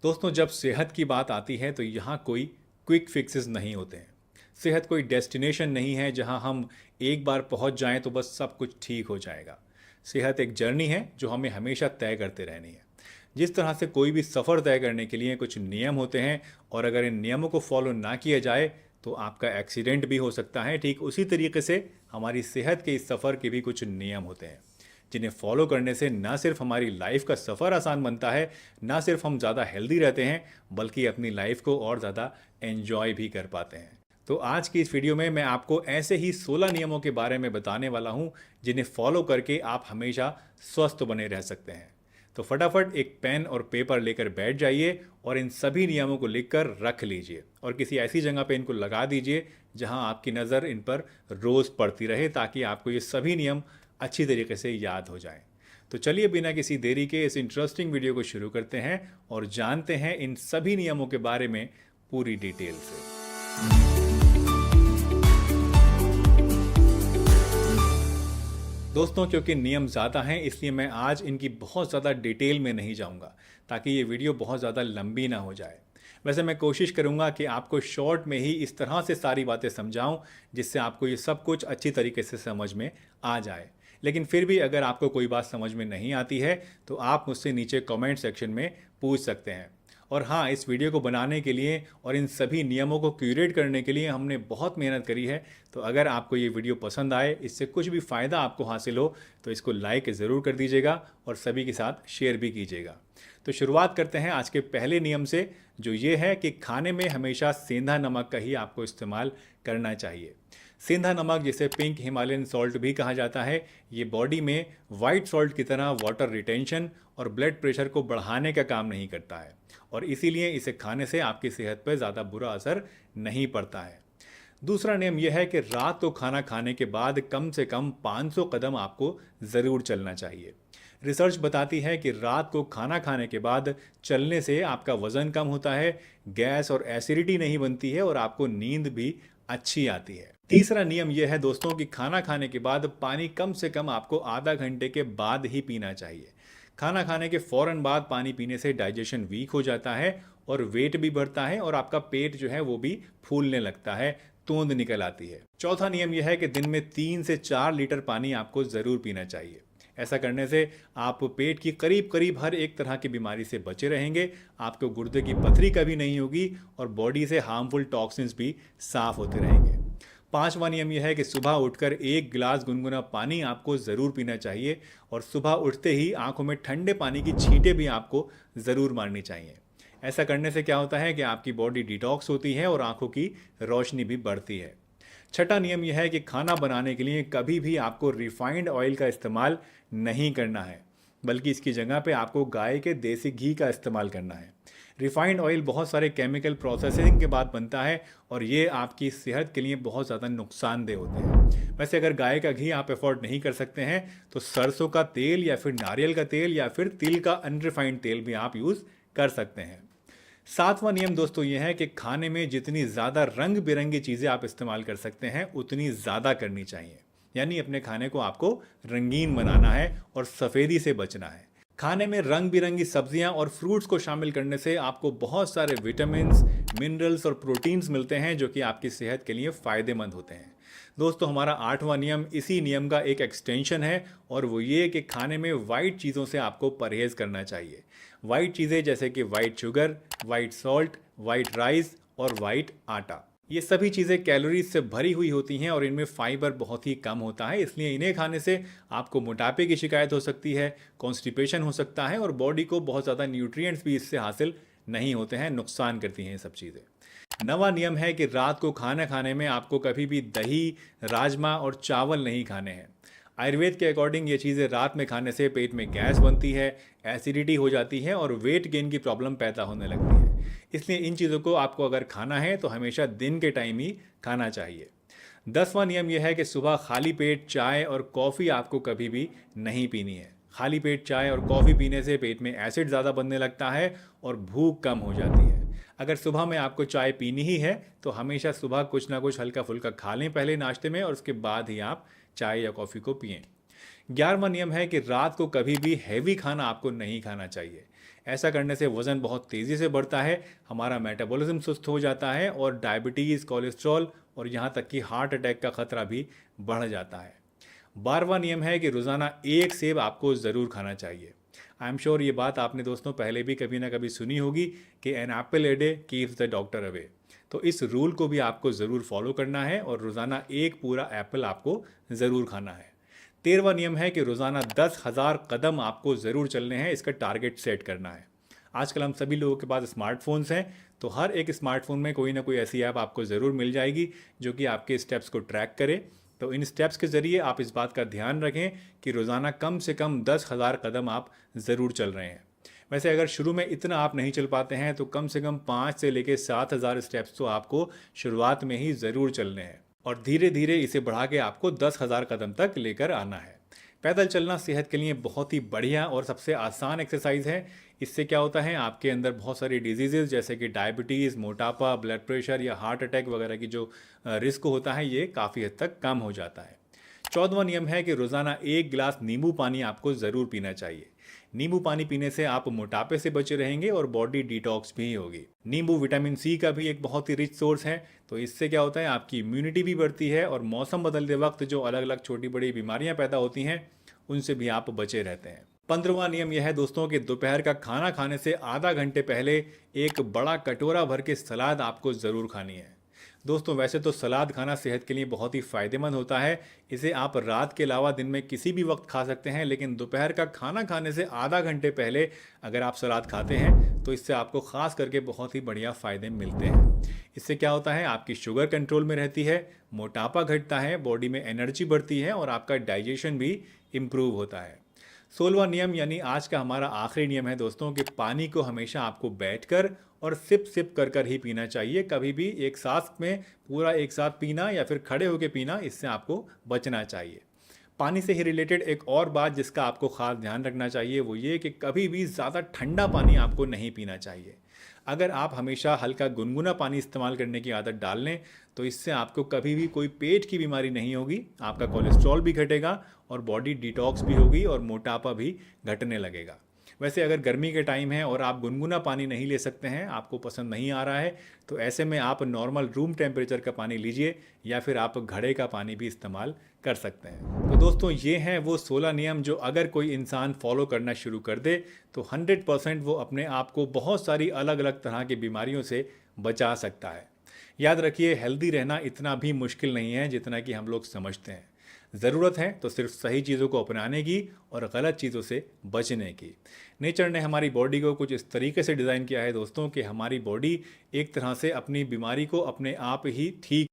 दोस्तों, जब सेहत की बात आती है तो यहाँ कोई क्विक फिक्सेस नहीं होते हैं। सेहत कोई डेस्टिनेशन नहीं है जहाँ हम एक बार पहुँच जाएं तो बस सब कुछ ठीक हो जाएगा। सेहत एक जर्नी है जो हमें हमेशा तय करते रहनी है। जिस तरह से कोई भी सफ़र तय करने के लिए कुछ नियम होते हैं और अगर इन नियमों को फॉलो ना किया जाए तो आपका एक्सीडेंट भी हो सकता है, ठीक उसी तरीके से हमारी सेहत के इस सफ़र के भी कुछ नियम होते हैं जिन्हें फॉलो करने से ना सिर्फ हमारी लाइफ का सफ़र आसान बनता है, ना सिर्फ हम ज़्यादा हेल्दी रहते हैं, बल्कि अपनी लाइफ को और ज़्यादा एंजॉय भी कर पाते हैं। तो आज की इस वीडियो में मैं आपको ऐसे ही 16 नियमों के बारे में बताने वाला हूँ जिन्हें फॉलो करके आप हमेशा स्वस्थ बने रह सकते हैं। तो फटाफट एक पेन और पेपर लेकर बैठ जाइए और इन सभी नियमों को लिखकर रख लीजिए और किसी ऐसी जगह पे इनको लगा दीजिए जहां आपकी नज़र इन पर रोज़ पड़ती रहे, ताकि आपको ये सभी नियम अच्छी तरीके से याद हो जाएं। तो चलिए बिना किसी देरी के इस इंटरेस्टिंग वीडियो को शुरू करते हैं और जानते हैं इन सभी नियमों के बारे में पूरी डिटेल से। दोस्तों, क्योंकि नियम ज़्यादा हैं इसलिए मैं आज इनकी बहुत ज़्यादा डिटेल में नहीं जाऊंगा ताकि ये वीडियो बहुत ज़्यादा लंबी ना हो जाए। वैसे मैं कोशिश करूंगा कि आपको शॉर्ट में ही इस तरह से सारी बातें समझाऊं जिससे आपको ये सब कुछ अच्छी तरीके से समझ में आ जाए। लेकिन फिर भी अगर आपको कोई बात समझ में नहीं आती है तो आप मुझसे नीचे कमेंट सेक्शन में पूछ सकते हैं। और हाँ, इस वीडियो को बनाने के लिए और इन सभी नियमों को क्यूरेट करने के लिए हमने बहुत मेहनत करी है। तो अगर आपको ये वीडियो पसंद आए, इससे कुछ भी फ़ायदा आपको हासिल हो, तो इसको लाइक ज़रूर कर दीजिएगा और सभी के साथ शेयर भी कीजिएगा। तो शुरुआत करते हैं आज के पहले नियम से, जो ये है कि खाने में हमेशा सेंधा नमक का ही आपको इस्तेमाल करना चाहिए। सेंधा नमक, जिसे पिंक हिमालयन सॉल्ट भी कहा जाता है, ये बॉडी में वाइट सॉल्ट की तरह वाटर रिटेंशन और ब्लड प्रेशर को बढ़ाने का काम नहीं करता है और इसीलिए इसे खाने से आपकी सेहत पर ज़्यादा बुरा असर नहीं पड़ता है। दूसरा नियम यह है कि रात को खाना खाने के बाद कम से कम 500 कदम आपको ज़रूर चलना चाहिए। रिसर्च बताती है कि रात को खाना खाने के बाद चलने से आपका वज़न कम होता है, गैस और एसिडिटी नहीं बनती है और आपको नींद भी अच्छी आती है। तीसरा नियम यह है दोस्तों कि खाना खाने के बाद पानी कम से कम आपको आधा घंटे के बाद ही पीना चाहिए। खाना खाने के फ़ौरन बाद पानी पीने से डाइजेशन वीक हो जाता है और वेट भी बढ़ता है और आपका पेट जो है वो भी फूलने लगता है, तोंद निकल आती है। चौथा नियम यह है कि दिन में 3 से 4 लीटर पानी आपको ज़रूर पीना चाहिए। ऐसा करने से आप पेट की करीब करीब हर एक तरह की बीमारी से बचे रहेंगे, आपको गुर्दे की पथरी कभी नहीं होगी और बॉडी से हार्मफुल टॉक्सिन्स भी साफ होते रहेंगे। पांचवा नियम यह है कि सुबह उठकर 1 गिलास गुनगुना पानी आपको ज़रूर पीना चाहिए और सुबह उठते ही आंखों में ठंडे पानी की छींटें भी आपको ज़रूर मारनी चाहिए। ऐसा करने से क्या होता है कि आपकी बॉडी डिटॉक्स होती है और आंखों की रोशनी भी बढ़ती है। छठा नियम यह है कि खाना बनाने के लिए कभी भी आपको रिफाइंड ऑयल का इस्तेमाल नहीं करना है, बल्कि इसकी जगह पे आपको गाय के देसी घी का इस्तेमाल करना है। रिफाइंड ऑयल बहुत सारे केमिकल प्रोसेसिंग के बाद बनता है और ये आपकी सेहत के लिए बहुत ज़्यादा नुकसानदेह होते हैं। वैसे अगर गाय का घी आप अफोर्ड नहीं कर सकते हैं तो सरसों का तेल या फिर नारियल का तेल या फिर तिल का अनरिफाइंड तेल भी आप यूज़ कर सकते हैं। सातवां नियम दोस्तों यह है कि खाने में जितनी ज़्यादा रंग बिरंगी चीज़ें आप इस्तेमाल कर सकते हैं उतनी ज़्यादा करनी चाहिए। यानी अपने खाने को आपको रंगीन बनाना है और सफ़ेदी से बचना है। खाने में रंग बिरंगी सब्जियां और फ्रूट्स को शामिल करने से आपको बहुत सारे विटामिन्स, मिनरल्स और प्रोटीन्स मिलते हैं जो कि आपकी सेहत के लिए फ़ायदेमंद होते हैं। दोस्तों, हमारा 8वां नियम इसी नियम का एक एक्सटेंशन है और वो ये कि खाने में वाइट चीज़ों से आपको परहेज़ करना चाहिए। वाइट चीज़ें जैसे कि white sugar, white salt, white rice और वाइट आटा, ये सभी चीज़ें कैलोरीज से भरी हुई होती हैं और इनमें फाइबर बहुत ही कम होता है, इसलिए इन्हें खाने से आपको मोटापे की शिकायत हो सकती है, कॉन्स्टिपेशन हो सकता है और बॉडी को बहुत ज़्यादा न्यूट्रिएंट्स भी इससे हासिल नहीं होते हैं, नुकसान करती हैं ये सब चीज़ें। 9वां नियम है कि रात को खाना खाने में आपको कभी भी दही, राजमा और चावल नहीं खाने हैं। आयुर्वेद के अकॉर्डिंग ये चीज़ें रात में खाने से पेट में गैस बनती है, एसिडिटी हो जाती है और वेट गेन की प्रॉब्लम पैदा होने लगती है। इसलिए इन चीज़ों को आपको अगर खाना है तो हमेशा दिन के टाइम ही खाना चाहिए। 10वां नियम यह है कि सुबह खाली पेट चाय और कॉफ़ी आपको कभी भी नहीं पीनी है। खाली पेट चाय और कॉफ़ी पीने से पेट में एसिड ज़्यादा बनने लगता है और भूख कम हो जाती है। अगर सुबह में आपको चाय पीनी ही है तो हमेशा सुबह कुछ ना कुछ हल्का फुल्का खा लें पहले नाश्ते में और उसके बाद ही आप चाय या कॉफ़ी को पिएं। 11वां नियम है कि रात को कभी भी हैवी खाना आपको नहीं खाना चाहिए। ऐसा करने से वज़न बहुत तेज़ी से बढ़ता है, हमारा मेटाबॉलिज्म सुस्त हो जाता है और डायबिटीज़, कोलेस्ट्रॉल और यहाँ तक कि हार्ट अटैक का खतरा भी बढ़ जाता है। 12वां नियम है कि रोज़ाना एक सेब आपको ज़रूर खाना चाहिए। आई एम श्योर ये बात आपने दोस्तों पहले भी कभी ना कभी सुनी होगी कि an apple a day keeps the doctor away. तो इस रूल को भी आपको ज़रूर फॉलो करना है और रोज़ाना एक पूरा एप्पल आपको ज़रूर खाना है। 13वां नियम है कि रोज़ाना 10,000 कदम आपको ज़रूर चलने हैं, इसका टारगेट सेट करना है। आजकल हम सभी लोगों के पास स्मार्टफोन्स हैं, तो हर एक स्मार्टफोन में कोई ना कोई ऐसी ऐप आपको ज़रूर मिल जाएगी जो कि आपके स्टेप्स को ट्रैक करे। तो इन स्टेप्स के ज़रिए आप इस बात का ध्यान रखें कि रोज़ाना कम से कम 10,000 कदम आप ज़रूर चल रहे हैं। वैसे अगर शुरू में इतना आप नहीं चल पाते हैं तो कम से कम 5 से लेकर 7,000 स्टेप्स तो आपको शुरुआत में ही ज़रूर चलने हैं और धीरे धीरे इसे बढ़ा के आपको 10,000 कदम तक लेकर आना है। पैदल चलना सेहत के लिए बहुत ही बढ़िया और सबसे आसान एक्सरसाइज है। इससे क्या होता है, आपके अंदर बहुत सारी डिजीज़ेज़ जैसे कि डायबिटीज़, मोटापा, ब्लड प्रेशर या हार्ट अटैक वगैरह की जो रिस्क होता है ये काफ़ी हद तक कम हो जाता है। 14वां नियम है कि रोज़ाना 1 गिलास नींबू पानी आपको ज़रूर पीना चाहिए। नींबू पानी पीने से आप मोटापे से बचे रहेंगे और बॉडी डिटॉक्स भी होगी। नींबू विटामिन सी का भी एक बहुत ही रिच सोर्स है, तो इससे क्या होता है, आपकी इम्यूनिटी भी बढ़ती है और मौसम बदलते वक्त जो अलग अलग छोटी बड़ी बीमारियां पैदा होती हैं उनसे भी आप बचे रहते हैं। 15वां नियम यह है दोस्तों कि दोपहर का खाना खाने से आधा घंटे पहले एक बड़ा कटोरा भर के सलाद आपको ज़रूर खानी है। दोस्तों वैसे तो सलाद खाना सेहत के लिए बहुत ही फ़ायदेमंद होता है, इसे आप रात के अलावा दिन में किसी भी वक्त खा सकते हैं, लेकिन दोपहर का खाना खाने से आधा घंटे पहले अगर आप सलाद खाते हैं तो इससे आपको ख़ास करके बहुत ही बढ़िया फ़ायदे मिलते हैं। इससे क्या होता है, आपकी शुगर कंट्रोल में रहती है, मोटापा घटता है, बॉडी में एनर्जी बढ़ती है और आपका डाइजेशन भी इम्प्रूव होता है। 16वां नियम यानी आज का हमारा आखिरी नियम है दोस्तों कि पानी को हमेशा आपको बैठकर और सिप सिप कर कर ही पीना चाहिए। कभी भी एक सांस में पूरा एक साथ पीना या फिर खड़े होकर पीना, इससे आपको बचना चाहिए। पानी से ही रिलेटेड एक और बात जिसका आपको ख़ास ध्यान रखना चाहिए वो ये कि कभी भी ज़्यादा ठंडा पानी आपको नहीं पीना चाहिए। अगर आप हमेशा हल्का गुनगुना पानी इस्तेमाल करने की आदत डाल लें तो इससे आपको कभी भी कोई पेट की बीमारी नहीं होगी, आपका कोलेस्ट्रॉल भी घटेगा और बॉडी डिटॉक्स भी होगी और मोटापा भी घटने लगेगा। वैसे अगर गर्मी के टाइम है और आप गुनगुना पानी नहीं ले सकते हैं, आपको पसंद नहीं आ रहा है, तो ऐसे में आप नॉर्मल रूम टेम्परेचर का पानी लीजिए या फिर आप घड़े का पानी भी इस्तेमाल कर सकते हैं। तो दोस्तों ये हैं वो 16 नियम जो अगर कोई इंसान फॉलो करना शुरू कर दे तो 100% वो अपने आप को बहुत सारी अलग अलग तरह की बीमारियों से बचा सकता है। याद रखिए, हेल्दी रहना इतना भी मुश्किल नहीं है जितना कि हम लोग समझते हैं। ज़रूरत है तो सिर्फ सही चीज़ों को अपनाने की और गलत चीज़ों से बचने की। नेचर ने हमारी बॉडी को कुछ इस तरीके से डिज़ाइन किया है दोस्तों कि हमारी बॉडी एक तरह से अपनी बीमारी को अपने आप ही ठीक